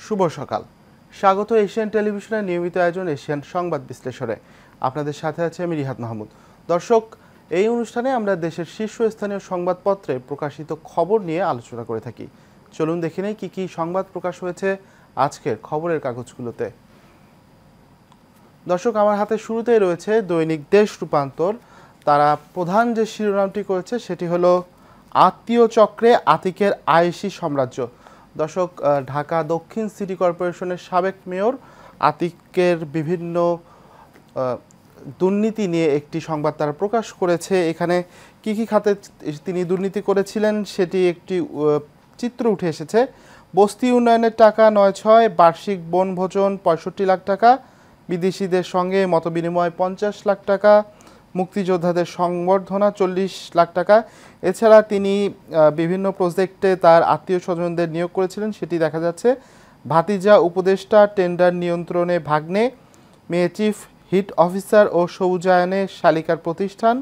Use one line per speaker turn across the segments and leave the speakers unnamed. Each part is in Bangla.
শুভ সকাল। স্বাগত এশিয়ান টেলিভিশনের নিয়মিত আয়োজন এশিয়ান সংবাদ বিশ্লেষণে। আপনাদের সাথে আছে আমি রিহাদ মাহমুদ। দর্শক, এই অনুষ্ঠানে আমরা দেশের শীর্ষস্থানীয় সংবাদপত্রে প্রকাশিত খবর নিয়ে আলোচনা করে থাকি। চলুন দেখে নেই কি কি সংবাদ প্রকাশ হয়েছে আজকের খবরের কাগজগুলোতে। দর্শক, আমার হাতে শুরুতেই রয়েছে দৈনিক দেশ রূপান্তর। তারা প্রধান যে শিরোনামটি করেছে সেটি হলো আত্মীয় চক্রে আতিকের আয়েশি সাম্রাজ্য। দর্শক, ঢাকা দক্ষিণ সিটি কর্পোরেশনের সাবেক মেয়র আতিকের বিভিন্ন দুর্নীতি নিয়ে একটি সংবাদ তারা প্রকাশ করেছে। এখানে কি কি খাতে তিনি দুর্নীতি করেছিলেন সেটি একটি চিত্র উঠে এসেছে। বস্তি উন্নয়নের টাকা ৯/৬, বার্ষিক বনভোজন ৬৫ লাখ টাকা, বিদেশিদের সঙ্গে মতবিনিময় ৫০ লাখ টাকা, মুক্তিযোদ্ধাদের সংবর্ধনা ৪০ লাখ টাকা। এছাড়া তিনি বিভিন্ন প্রজেক্টে তার আত্মীয় স্বজনদের নিয়োগ করেছিলেন, সেটি দেখা যাচ্ছে। ভাতিজা উপদেষ্টা, টেন্ডার নিয়ন্ত্রণে ভাগ্নে, মেয়ে চিফ হিট অফিসার ও সৌজায়নে শালিকার প্রতিষ্ঠান।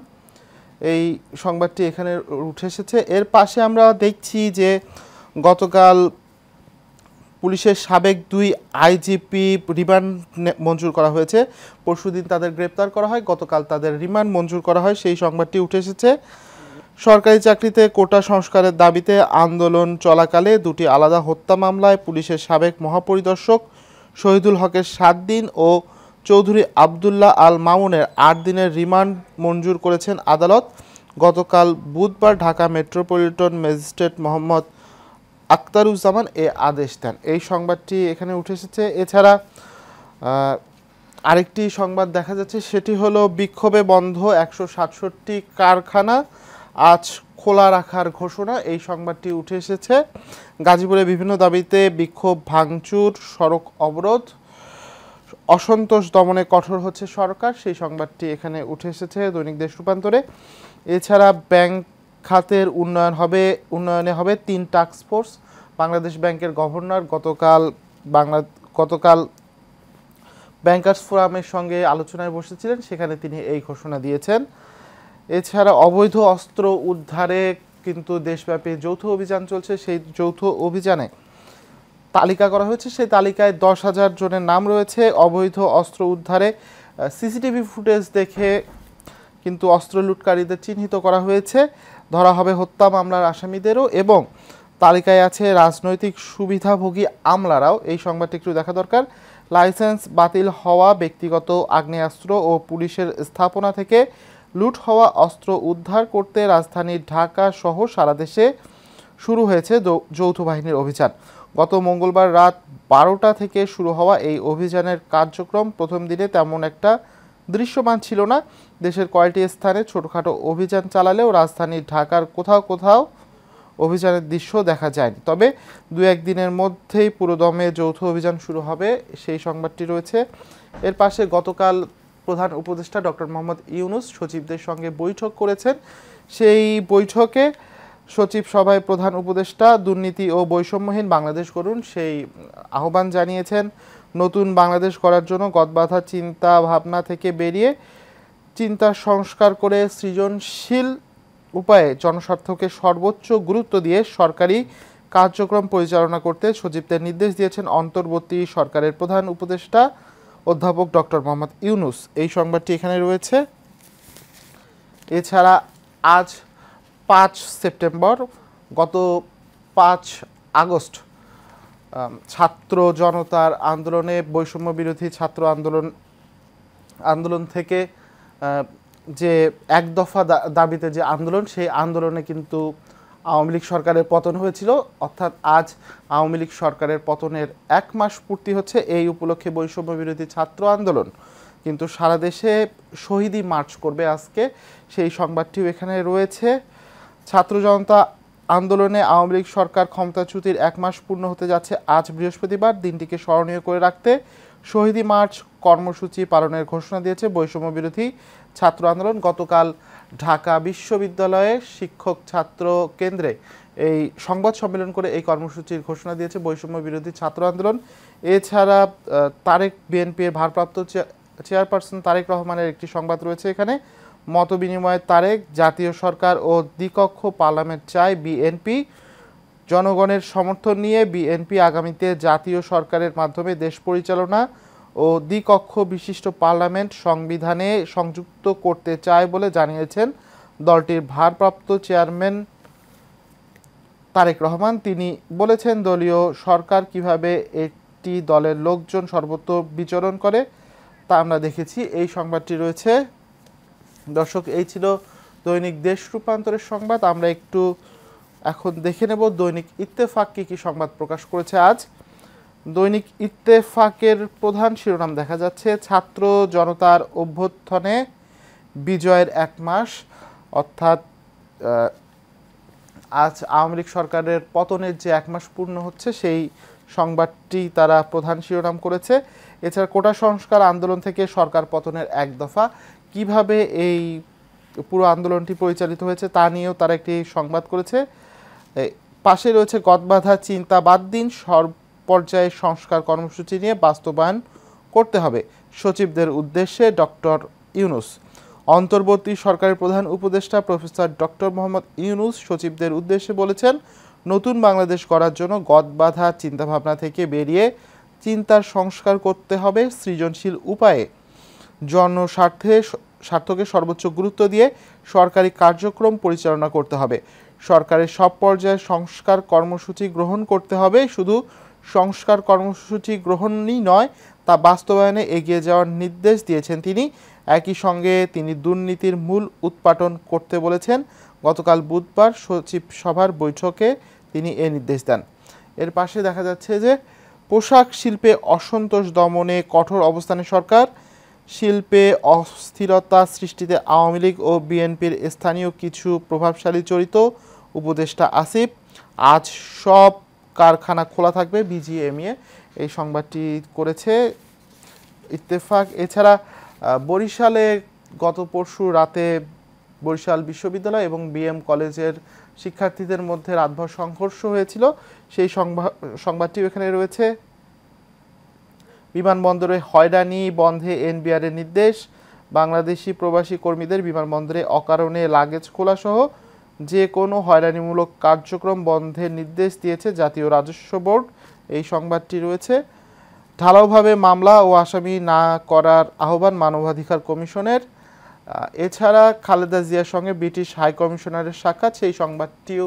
এই সংবাদটি এখানে উঠে এসেছে। এর পাশে আমরা দেখছি যে গতকাল পুলিশের সাবেক 2 আইজিপি রিমান্ড মঞ্জুর করা হয়েছে। পরশুদিন তাদের গ্রেপ্তার করা হয়, গতকাল তাদের রিমান্ড মঞ্জুর করা হয়, সেই সংবাদটি উঠে এসেছে। সরকারি চাকরিতে কোটা সংস্কারের দাবিতে আন্দোলন চলাকালে 2টি আলাদা হত্যা মামলায় পুলিশের সাবেক মহাপরিদর্শক শহীদুল হকের 7 দিন ও চৌধুরী আবদুল্লাহ আল মামুনের 8 দিনের রিমান্ড মঞ্জুর করেছেন আদালত। গতকাল বুধবার ঢাকা মেট্রোপলিটন ম্যাজিস্ট্রেট মোহাম্মদ আখতারুজ্জামান এ আদেশ দেন। এই সংবাদটি এখানে উঠে এসেছে। এছাড়া আরেকটি সংবাদ দেখা যাচ্ছে, সেটি হলো বিক্ষোভে বন্ধ 167টি কারখানা, আজ খোলা রাখার ঘোষণা। এই সংবাদটি উঠে এসেছে। গাজীপুরে বিভিন্ন দাবিতে বিক্ষোভ, ভাঙচুর, সড়ক অবরোধ, অসন্তোষ দমনে কঠোর হচ্ছে সরকার, সেই সংবাদটি এখানে উঠে এসেছে দৈনিক দেশ রূপান্তরে। এছাড়া ব্যাংক খাতের উন্নয়নে হবে 3 টাস্ক ফোর্স। বাংলাদেশ ব্যাংকের গভর্নর গতকাল ব্যাংকার্স ফোরামের সঙ্গে আলোচনায় বসেছিলেন, সেখানে তিনি এই ঘোষণা দিয়েছেন। এছাড়া অবৈধ অস্ত্র উদ্ধারে কিন্তু দেশব্যাপী যৌথ অভিযান চলছে। সেই যৌথ অভিযানে তালিকা করা হয়েছে, সেই তালিকায় 10,000 জনের নাম রয়েছে। অবৈধ অস্ত্র উদ্ধারে সিসিটিভি ফুটেজ দেখে কিন্তু অস্ত্র লুটকারীদের চিহ্নিত করা হয়েছে। ধরা হবে হত্যা মামলার আসামিদেরও, এবং তালিকায় আছে রাজনৈতিক সুবিধাভোগী আমলারাও। এই সংবাদটি একটু দেখা দরকার। লাইসেন্স বাতিল হওয়া ব্যক্তিগত আগ্নেয়াস্ত্র ও পুলিশের স্থাপনা থেকে লুট হওয়া অস্ত্র উদ্ধার করতে রাজধানী ঢাকা সহ সারা দেশে শুরু হয়েছে যৌথ বাহিনীর অভিযান। গত মঙ্গলবার রাত 12টা থেকে শুরু হওয়া এই অভিযানের কার্যক্রম প্রথম দিনে তেমন একটা দৃশ্যমান ছিল না। দেশের কয়েকটি স্থানে ছোটখাটো অভিযান চালালেও রাজধানী ঢাকার কোথাও অভিযানের দৃশ্য দেখা যায়নি। তবে 2-1 দিনের মধ্যেই পুরোদমে যৌথ অভিযান শুরু হবে, সেই সংবাদটি রয়েছে। এর পাশে গতকাল প্রধান উপদেষ্টা ডক্টর মোহাম্মদ ইউনূস সচিবদের সঙ্গে বৈঠক করেছেন। সেই বৈঠকে সচিব সভায় প্রধান উপদেষ্টা দুর্নীতি ও বৈষম্যহীন বাংলাদেশ গড়ুন সেই আহ্বান জানিয়েছেন। নতুন বাংলাদেশ গড়ার জন্য গদবাঁধা চিন্তা ভাবনা থেকে বেরিয়ে চিন্তার সংস্কার করে সৃজনশীল উপায়ে জনস্বার্থকে সর্বোচ্চ গুরুত্ব দিয়ে সরকারি কার্যক্রম পরিচালনা করতে সচিবদের নির্দেশ দিয়েছেন অন্তর্বর্তী সরকারের প্রধান উপদেষ্টা অধ্যাপক ডক্টর মোহাম্মদ ইউনূস। এই সংবাদটি এখানে রয়েছে। এছাড়া আজ 5 সেপ্টেম্বর, গত 5 আগস্ট ছাত্র জনতার আন্দোলনে, বৈষম্য বিরোধী ছাত্র আন্দোলন থেকে যে 1 দফা দাবিতে যে আন্দোলন, সেই আন্দোলনে কিন্তু আওয়ামী লীগ সরকারের পতন হয়েছিল। অর্থাৎ আজ আওয়ামী লীগ সরকারের পতনের 1 মাস পূর্তি হচ্ছে। এই উপলক্ষে বৈষম্য বিরোধী ছাত্র আন্দোলন কিন্তু সারা দেশে শহীদি মার্চ করবে আজকে, সেই সংবাদটিও এখানে রয়েছে। ছাত্র জনতা আন্দোলনে আওয়ামী লীগ সরকার ক্ষমতাচ্যুতির 1 মাস পূর্ণ হতে যাচ্ছে আজ বৃহস্পতিবার। দিনটিকে স্মরণীয় করে রাখতে শহীদি মার্চ কর্মসূচি পালনের ঘোষণা দিয়েছে বৈষম্য বিরোধী ছাত্র আন্দোলন। গতকাল ঢাকা বিশ্ববিদ্যালয়ে শিক্ষক ছাত্র কেন্দ্রে এই সংবাদ সম্মেলন করে এই কর্মসূচির ঘোষণা দিয়েছে বৈষম্য বিরোধী ছাত্র আন্দোলন। এছাড়া বিএনপির ভারপ্রাপ্ত চেয়ারপারসন তারেক রহমানের একটি সংবাদ রয়েছে এখানে। মতবিনিময়ে তারেক, জাতীয় সরকার ও দ্বিকক্ষ পার্লামেন্ট চায় বিএনপি, জনগণের সমর্থন নিয়ে বিএনপি আগামীতে জাতীয় সরকারের মাধ্যমে দেশ পরিচালনা ও দ্বিকক্ষ বিশিষ্ট পার্লামেন্ট সংবিধানে সংযুক্ত করতে চায় বলে জানিয়েছেন দলটির ভারপ্রাপ্ত চেয়ারম্যান তারেক রহমান। তিনি বলেছেন, দলীয় সরকার কিভাবে একটি দলের লোকজন সর্বত্র বিচরণ করে তা আমরা দেখেছি। এই সংবাদটি রয়েছে। দর্শক, এই ছিল দৈনিক দেশ রূপান্তরের সংবাদ। আমরা একটু এখন দেখে নেব দৈনিক ইত্তেফাক কি সংবাদ প্রকাশ করেছে আজ। দৈনিক ইত্তেফাকের প্রধান শিরোনাম দেখা যাচ্ছে, ছাত্র জনতার অভ্যুত্থানে বিজয়ের 1 মাস, অর্থাৎ আজ আওয়ামী লীগ সরকারের পতনের যে 1 মাস পূর্ণ হচ্ছে সেই সংবাদটি তারা প্রধান শিরোনাম করেছে। এছাড়া কোটা সংস্কার আন্দোলন থেকে সরকার পতনের 1 দফা, কিভাবে এই পুরো আন্দোলনটি পরিচালিত হয়েছে তা নিয়েও তারা একটি সংবাদ করেছে। পাশে রয়েছে, গদবাঁধা চিন্তা বাদ দিন, সর্বপর্যায়ে সংস্কার কর্মসূচি নিয়ে বাস্তবায়ন করতে হবে সচিবদের উদ্দেশ্যে ডক্টর ইউনূস। অন্তর্বর্তী সরকারের প্রধান উপদেষ্টা প্রফেসর ডক্টর মোহাম্মদ ইউনূস সচিবদের উদ্দেশ্যে বলেছেন, নতুন বাংলাদেশ গড়ার জন্য গদবাঁধা চিন্তাভাবনা থেকে বেরিয়ে চিন্তার সংস্কার করতে হবে সৃজনশীল উপায়ে। জনস্বার্থকে সর্বোচ্চ গুরুত্ব দিয়ে সরকারি কার্যক্রম পরিচালনা করতে হবে। সরকারের সব পর্যায়ে সংস্কার কর্মসূচি গ্রহণ করতে হবে। শুধু সংস্কার কর্মসূচি গ্রহণই নয়, তা বাস্তবায়নে এগিয়ে যাওয়ার নির্দেশ দিয়েছেন তিনি। একই সঙ্গে তিনি দুর্নীতির মূল উৎপাটন করতে বলেছেন। গতকাল বুধবার সচিব সভার বৈঠকে তিনি এ নির্দেশ দেন। এর পাশে দেখা যাচ্ছে যে, পোশাক শিল্পে অসন্তোষ দমনে কঠোর অবস্থানে সরকার, শিল্পে অস্থিরতা সৃষ্টিতে আওয়ামী লীগ ও বিএনপির স্থানীয় কিছু প্রভাবশালী চরিত্র, উপদেষ্টা আসিফ। আজ সব কারখানা খোলা থাকবে বিজিএমইএ, এই সংবাদটি করেছে ইত্তেফাক। এছাড়া বরিশালে গত পরশু রাতে বরিশাল বিশ্ববিদ্যালয় এবং বিএম কলেজের শিক্ষার্থীদের মধ্যে রাতভর সংঘর্ষ হয়েছিল, সেই সংবাদটিও এখানে রয়েছে। বিমানবন্দরে হয়রানি বন্ধে এনবিআরের নির্দেশ, বাংলাদেশি প্রবাসী কর্মীদের বিমানবন্দরে অকারণে লাগেজ খোলা সহ যে কোনো হয়রানিমূলক কার্যক্রম বন্ধের নির্দেশ দিয়েছে জাতীয় রাজস্ব বোর্ড, এই সংবাদটি রয়েছে। ঢালাওভাবে মামলা ও আসামি না করার আহ্বান মানবাধিকার কমিশনের। এছাড়া খালেদা জিয়ার সঙ্গে ব্রিটিশ হাই কমিশনারের সাক্ষাৎ, সেই সংবাদটিও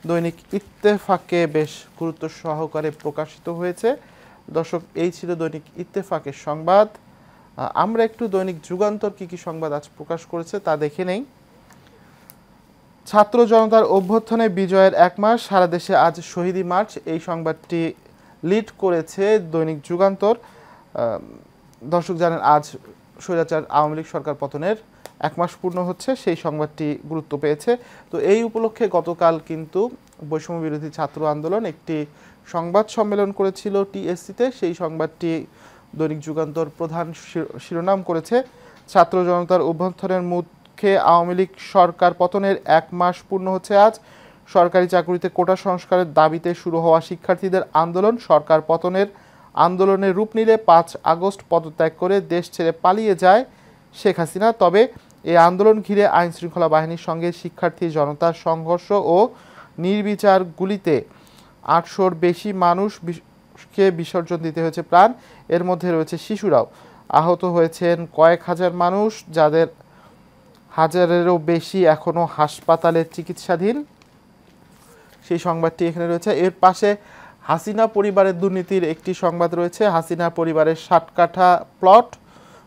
দৈনিক ইত্তেফাকে বেশ গুরুত্ব সহকারে প্রকাশিত হয়েছে। দর্শক, এই ছিল দৈনিক ইত্তেফাকের সংবাদ। আমরা একটু দৈনিক যুগান্তর কি সংবাদ আজ প্রকাশ করেছে তা দেখে নেই। ছাত্র জনতার অভ্যুত্থানে বিজয়ের 1 মাস, সারা দেশে আজ শহীদি মার্চ, এই সংবাদটি লিড করেছে দৈনিক যুগান্তর। দর্শক জানেন, আজ স্বৈরাচার আওয়ামী লীগ সরকার পতনের 1 মাস পূর্ণ হচ্ছে, সেই সংবাদটি গুরুত্ব পেয়েছে। তো এই উপলক্ষে গতকাল কিন্তু বৈষম্য বিরোধী ছাত্র আন্দোলন একটি সংবাদ সম্মেলন করেছিল টিএসসিতে, সেই সংবাদটি দৈনিক যুগান্তর প্রধান শিরোনাম করেছে, ছাত্র জনতার অভ্যুত্থানের মুখে আওয়ামী লীগ সরকার পতনের 1 মাস পূর্ণ হচ্ছে আজ। সরকারি চাকুরিতে কোটা সংস্কারের দাবিতে শুরু হওয়া শিক্ষার্থীদের আন্দোলন সরকার পতনের আন্দোলনের রূপ নিলে 5 আগস্ট পদত্যাগ করে দেশ ছেড়ে পালিয়ে যায় শেখ হাসিনা। তবে এই আন্দোলন ঘিরে আইনশৃঙ্খলা বাহিনীর সঙ্গে শিক্ষার্থী জনতার সংঘর্ষ ও নির্বিচার গুলিতে 800-র বেশি মানুষকে বিসর্জন দিতে হয়েছে প্রাণ, এর মধ্যে রয়েছে শিশুরাও। আহত হয়েছেন কয়েক হাজার মানুষ, যাদের হাজারেরও বেশি এখনও হাসপাতালে চিকিৎসাধীন, সেই সংবাদটি এখানে রয়েছে। এর পাশে হাসিনা পরিবারের দুর্নীতির একটি সংবাদ রয়েছে। হাসিনা পরিবারের 60 কাঠা প্লট,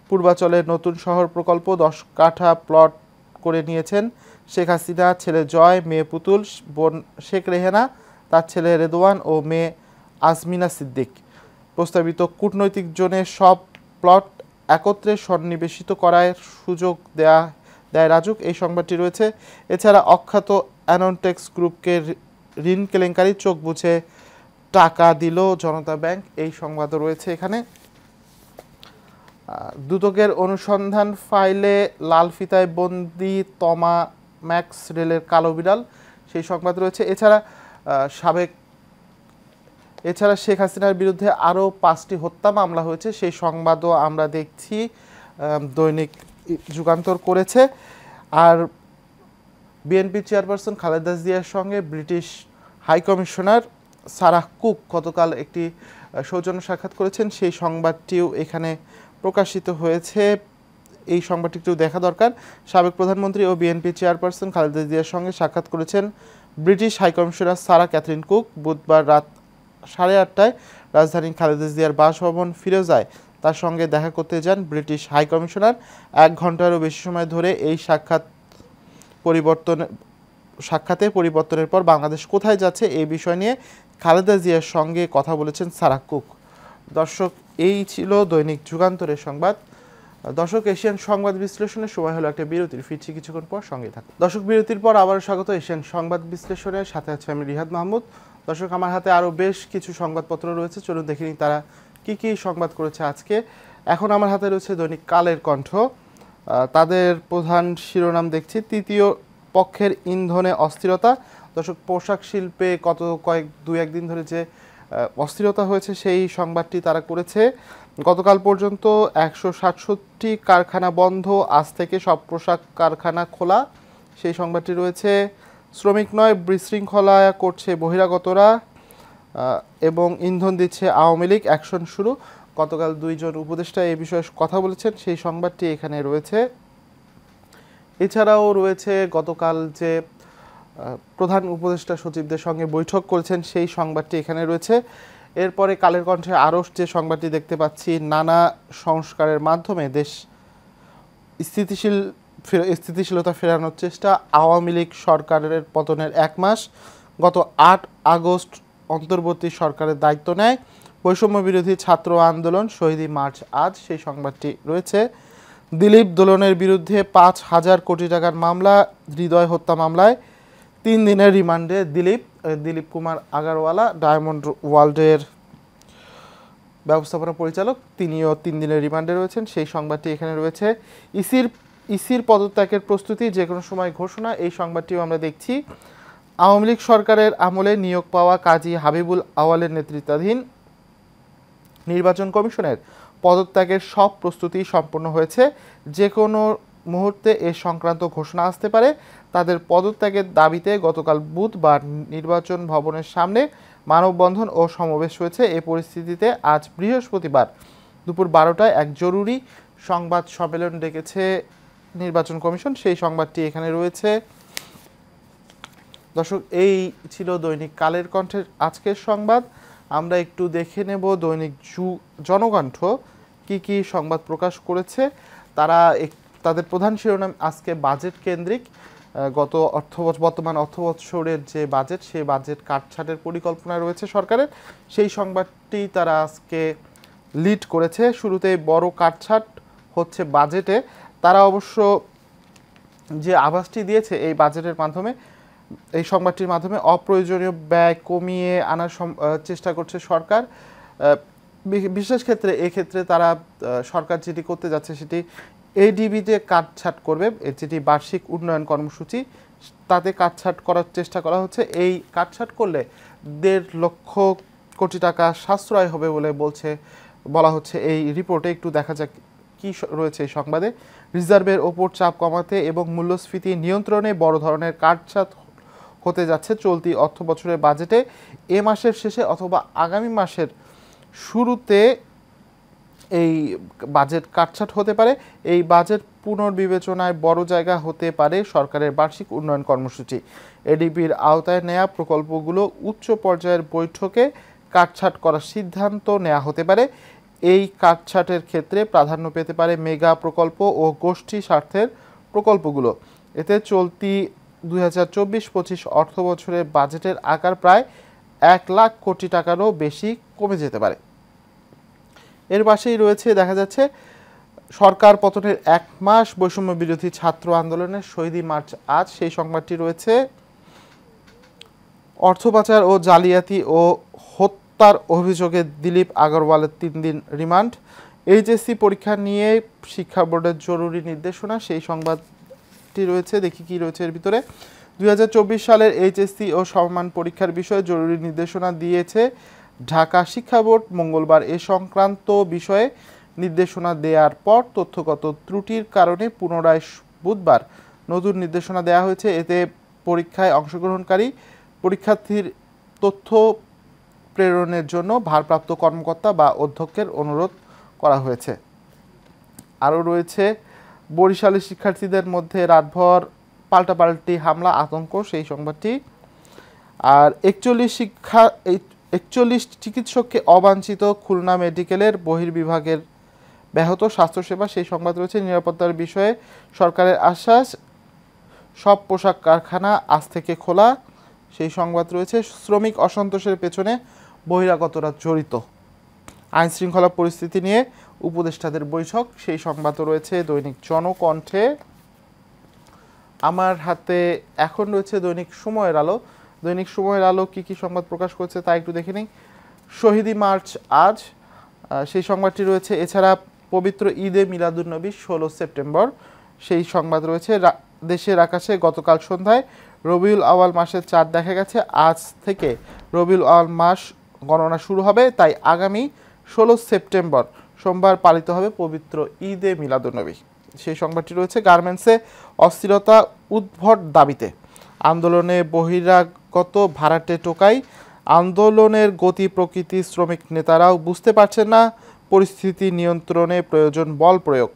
পূর্বাচলের নতুন শহর প্রকল্প 10 কাঠা প্লট করে নিয়েছেন শেখ হাসিনা, ছেলে জয়, মেয়ে পুতুল, বোন শেখ রেহেনা, তার ছেলে রেদওয়ান ও মেয়ে আজমিনা সিদ্দিক। প্রস্তাবিত কূটনৈতিক জোনে সব প্লট একত্রে সন্নিবেশিত করার সুযোগ দেয় রাজুক, এই সংবাদটি রয়েছে। এছাড়া অখ্যাত অ্যানন্টেক্স গ্রুপকে ঋণ কেলেঙ্কারি, চোখ বুঝে টাকা দিল জনতা ব্যাংক, এই সংবাদও রয়েছে এখানে। দুদকের অনুসন্ধান ফাইলে লাল ফিতায় বন্দি তমা ম্যাক্স রেলের কালো বিড়াল, সেই সংবাদ রয়েছে। এছাড়া শেখ হাসিনার বিরুদ্ধে আরও 5টি হত্যা মামলা হয়েছে, সেই সংবাদও আমরা দেখছি দৈনিক যুগান্তর করেছে। আর বিএনপি চেয়ারপারসন খালেদা জিয়ার সঙ্গে British high commissioner Sarah Cook গতকাল একটি সৌজন্য সাক্ষাৎ করেছেন, সেই সংবাদটিও এখানে প্রকাশিত হয়েছে। এই সংবাদটি একটু দেখা দরকার। সাবেক প্রধানমন্ত্রী ও বিএনপি চেয়ারপারসন খালেদা জিয়ার সঙ্গে সাক্ষাৎ করেছেন ব্রিটিশ হাইকমিশনার সারা ক্যাথরিন কুক। বুধবার রাত 8:30টায় রাজধানীর খালেদা জিয়ার বাসভবন ফিরোজায় তার সঙ্গে দেখা করতে যান ব্রিটিশ হাইকমিশনার। 1 ঘন্টারও বেশি সময় ধরে এই সাক্ষাতে পরিবর্তনের পর বাংলাদেশ কোথায় যাচ্ছে এই বিষয় নিয়ে খালেদা জিয়ার সঙ্গে কথা বলেছেন সারাহ কুক। দর্শক, এই ছিল দৈনিক যুগান্তরের সংবাদ। দর্শক, এশিয়ান সংবাদ বিশ্লেষণের সময় হলো একটা বিরতির, ফিরছি কিছুক্ষণ পর, সঙ্গে থাকুন। দর্শক, বিরতির পর আবারও স্বাগত এশিয়ান সংবাদ বিশ্লেষণের সাথে আছে আমি রিহাদ মাহমুদ। দর্শক, আমার হাতে আরও বেশ কিছু সংবাদপত্র রয়েছে, চলুন দেখে নিই তারা কি কি সংবাদ করেছে আজকে। এখন আমার হাতে রয়েছে দৈনিক কালের কণ্ঠ। তাদের প্রধান শিরোনাম দেখছি, তৃতীয় পক্ষের ইন্ধনে অস্থিরতা। দর্শক, পোশাক শিল্পে দু একদিন ধরে যে অস্থিরতা হয়েছে সেই সংবাদটি তারা করেছে। গতকাল পর্যন্ত 167টি কারখানা বন্ধ, আজ থেকে সব পোশাক কারখানা খোলা, সেই সংবাদটি রয়েছে। শ্রমিক নয়, বিশৃঙ্খলা করছে বহিরাগতরা এবং ইন্ধন দিচ্ছে আওয়ামী লীগ, অ্যাকশন শুরু। গতকাল 2 জন উপদেষ্টা এই বিষয়ে কথা বলেছেন, সেই সংবাদটি এখানে রয়েছে। এছাড়াও রয়েছে গতকাল যে প্রধান উপদেষ্টা সচিবদের সঙ্গে বৈঠক করেছেন, সেই সংবাদটি এখানে রয়েছে। এরপরে কালের কণ্ঠে আরও যে সংবাদটি দেখতে পাচ্ছি, নানা সংস্কারের মাধ্যমে দেশ স্থিতিশীলতা ফেরানোর চেষ্টা, আওয়ামী লীগ সরকারের পতনের 1 মাস, গত 8 আগস্ট অন্তর্বর্তী সরকারের দায়িত্ব নেয়, বৈষম্য বিরোধী ছাত্র আন্দোলন, শহীদি মার্চ আজ, সেই সংবাদটি রয়েছে। দিলীপ দোলনের বিরুদ্ধে 5,000 কোটি টাকার মামলা, হৃদয় হত্যা মামলায় 3 দিনের রিমান্ডে দিলীপ কুমার আগারওয়ালা, ডায়মন্ড ওয়ার্ল্ডের ব্যবস্থাপনা পরিচালক, তিনিও 3 দিনের রিমান্ডে রয়েছেন, সেই সংবাদটি এখানে রয়েছে। ইসির পদত্যাগের প্রস্তুতি, যে কোনো সময় ঘোষণা, এই সংবাদটিও আমরা দেখছি। আওয়ামী লীগ সরকারের আমলে নিয়োগ পাওয়া কাজী হাবিবুল আওয়ালের নেতৃত্বাধীন নির্বাচন কমিশনের পদত্যাগের সব প্রস্তুতি সম্পন্ন হয়েছে, যে কোনো মুহূর্তে এ সংক্রান্ত ঘোষণা আসতে পারে। তাদের পদত্যাগের দাবিতে গতকাল বুধবার নির্বাচন ভবনের সামনে মানববন্ধন ও সমাবেশ হয়েছে। এই পরিস্থিতিতে আজ বৃহস্পতিবার দুপুর 12টায় এক জরুরি সংবাদ সম্মেলন ডেকেছে নির্বাচন কমিশন, সেই সংবাদটি এখানে রয়েছে। দর্শক, এই ছিল দৈনিক কালের কণ্ঠের আজকের সংবাদ। আমরা একটু দেখে নেব দৈনিক জনকণ্ঠ কি কি সংবাদ প্রকাশ করেছে। তাদের প্রধান শিরোনাম আজকে বাজেট কেন্দ্রিক। বর্তমান অর্থবৎসরের যে বাজেট, সেই বাজেট কাটছাটের পরিকল্পনা রয়েছে সরকারের, সেই সংবাদটি তারা আজকে লিড করেছে। শুরুতেই বড় কাটছাট হচ্ছে বাজেটে। তারা অবশ্য যে আভাসটি দিয়েছে এই বাজেটের মাধ্যমে, এই সংবাদটির মাধ্যমে, অপ্রয়োজনীয় ব্যয় কমিয়ে আনার চেষ্টা করছে সরকার। বিশেষ ক্ষেত্রে এক্ষেত্রে তারা সরকার যেটি করতে যাচ্ছে সেটি এডিবিতে কাটছাট করবে, যেটি বার্ষিক উন্নয়ন কর্মসূচি, তাতে কাটছাট করার চেষ্টা করা হচ্ছে। এই কাটছাট করলে 1.5 লক্ষ কোটি টাকা সাশ্রয় হবে বলে বলা হচ্ছে এই রিপোর্টে। একটু দেখা যাক কি রয়েছে এই সংবাদে। রিজার্ভের ওপর চাপ কমাতে এবং মূল্যস্ফীতি নিয়ন্ত্রণে বড় ধরনের কাটছাট হতে যাচ্ছে চলতি অর্থ বছরের বাজেটে। এ মাসের শেষে অথবা আগামী মাসের শুরুতে এই বাজেট কাটছাট হতে পারে। এই বাজেট পুনর্বিবেচনায় বড় জায়গা হতে পারে সরকারের বার্ষিক উন্নয়ন কর্মসূচি। এডিবির আওতায় নেওয়া প্রকল্পগুলো উচ্চ পর্যায়ের বৈঠকে কাটছাট করার সিদ্ধান্ত নেওয়া হতে পারে। এই কাটছাটের ক্ষেত্রে প্রাধান্য পেতে পারে মেগা প্রকল্প ও গোষ্ঠী স্বার্থের প্রকল্পগুলো। এতে চলতি 2024-25 অর্থ বছরের বাজেটের আকার প্রায় 1 লাখ কোটি টাকারও বেশি কমে যেতে পারে। এর পাশেই রয়েছে, দেখা যাচ্ছে সরকার পতনের 1 মাস, বৈষম্য বিরোধী ছাত্র আন্দোলনের শহীদি মার্চ আজ, সেই সংবাদটি রয়েছে। অর্থ পাচার ও জালিয়াতি ও হত্যার অভিযোগে দিলীপ আগারওয়ালের 3 দিন রিমান্ড। এইচএসসি পরীক্ষা নিয়ে শিক্ষা বোর্ডের জরুরি নির্দেশনা, সেই সংবাদটি রয়েছে। দেখি কি রয়েছে এর ভিতরে। 2024 সালের এইচএসসি ও সমমান পরীক্ষার বিষয়ে জরুরি নির্দেশনা দিয়েছে ঢাকা শিক্ষা বোর্ড। মঙ্গলবার এ সংক্রান্ত বিষয়ে নির্দেশনা দেওয়ার পর তথ্যগত ত্রুটির কারণে পুনরায় বুধবার নতুন নির্দেশনা দেওয়া হয়েছে। এতে পরীক্ষায় অংশগ্রহণকারী পরীক্ষার্থীর তথ্য প্রেরণের জন্য ভারপ্রাপ্ত কর্মকর্তা বা অধ্যক্ষের অনুরোধ করা হয়েছে। আরও রয়েছে বরিশালের শিক্ষার্থীদের মধ্যে রাতভর পাল্টাপাল্টি হামলা আতঙ্ক, সেই সংবাদটি। আর 41 চিকিৎসককে অবাঞ্ছিত, খুলনা মেডিকেলের বহির্বিভাগের ব্যাহত স্বাস্থ্যসেবা, সেই সংবাদ রয়েছে। নিরাপত্তার বিষয়ে সরকারের আশ্বাস, সব পোশাক কারখানা আজ থেকে খোলা, সেই সংবাদ রয়েছে। শ্রমিক অসন্তোষের পেছনে বহিরাগতরা জড়িত, আইন শৃঙ্খলা পরিস্থিতি নিয়ে উপদেষ্টাদের বৈঠক, সেই সংবাদও রয়েছে দৈনিক জনকণ্ঠে। আমার হাতে এখন রয়েছে দৈনিক সময়ের আলো। দৈনিক সময়ের আলো কি কি সংবাদ প্রকাশ করছে তা একটু দেখে নিই। শহীদি মার্চ আজ, সেই সংবাদটি রয়েছে। এছাড়া পবিত্র ঈদে মিলাদুন্নবী 16 সেপ্টেম্বর, সেই সংবাদ রয়েছে। দেশের আকাশে গতকাল সন্ধ্যায় রবিউল আওয়াল মাসের চাঁদ দেখা গেছে। আজ থেকে রবিউল আওয়াল মাস গণনা শুরু হবে, তাই আগামী 16 সেপ্টেম্বর সোমবার পালিত হবে পবিত্র ঈদে মিলাদুন্নবী, সেই সংবাদটি রয়েছে। গার্মেন্টসে অস্থিরতা উদ্ভট দাবিতে আন্দোলনে বহিরাগত ভাড়াটে টোকাই, আন্দোলনের গতি প্রকৃতি শ্রমিক নেতারাও বুঝতে পারছেন না, পরিস্থিতি নিয়ন্ত্রণে প্রয়োজন বল প্রয়োগ।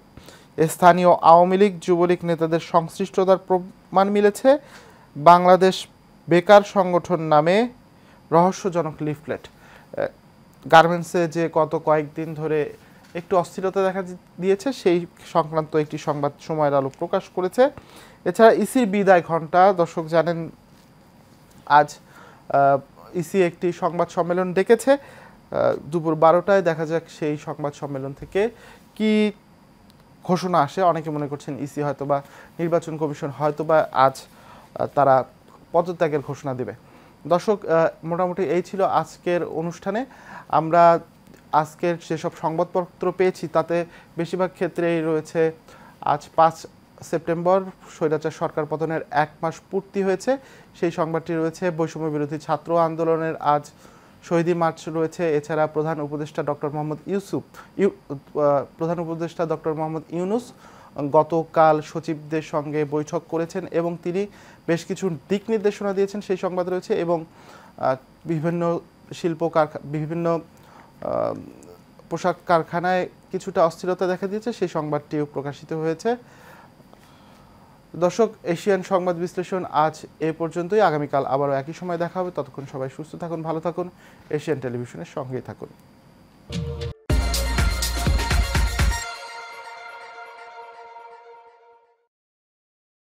স্থানীয় আওয়ামী লীগ যুবলীগ নেতাদের সংশ্লিষ্টতার প্রমাণ মিলেছে। বাংলাদেশ বেকার সংগঠন নামে রহস্যজনক লিফলেট। গার্মেন্টসে যে গত কয়েকদিন ধরে একটু অস্থিরতা দেখা দিয়েছে, সেই সংক্রান্ত একটি সংবাদ সময়ের আলো প্রকাশ করেছে। এছাড়া ইসির বিদায় ঘণ্টা, দর্শক জানেন আজ ইসি একটি সংবাদ সম্মেলন ডেকেছে দুপুর 12টায়। দেখা যাক সেই সংবাদ সম্মেলন থেকে কি ঘোষণা আসে। অনেকে মনে করছেন ইসি হয়তোবা নির্বাচন কমিশন হয়তোবা আজ তারা পদত্যাগের ঘোষণা দেবে। দর্শক, মোটামুটি এই ছিল আজকের অনুষ্ঠানে। আমরা আজকের যেসব সংবাদপত্র পেয়েছি তাতে বেশিরভাগ ক্ষেত্রেই রয়েছে আজ 5 সেপ্টেম্বর স্বৈরাচার সরকার পতনের 1 মাস পূর্তি হয়েছে, সেই সংবাদটি রয়েছে। বৈষম্য বিরোধী ছাত্র আন্দোলনের আজ শহীদি মার্চ রয়েছে। এছাড়া প্রধান উপদেষ্টা ডক্টর মোহাম্মদ ইউনূস গতকাল সচিবদের সঙ্গে বৈঠক করেছেন এবং তিনি বেশ কিছু দিক নির্দেশনা দিয়েছেন, সেই সংবাদ রয়েছে। এবং বিভিন্ন বিভিন্ন পোশাক কারখানায় কিছুটা অস্থিরতা দেখা দিয়েছে, সেই সংবাদটিও প্রকাশিত হয়েছে। দর্শক, এশিয়ান সংবাদ বিশ্লেষণ আজ এ পর্যন্তই। আগামীকাল আবারও একই সময় দেখা হবে। ততক্ষণ সবাই সুস্থ থাকুন, ভালো থাকুন, এশিয়ান টেলিভিশনের সঙ্গেই থাকুন।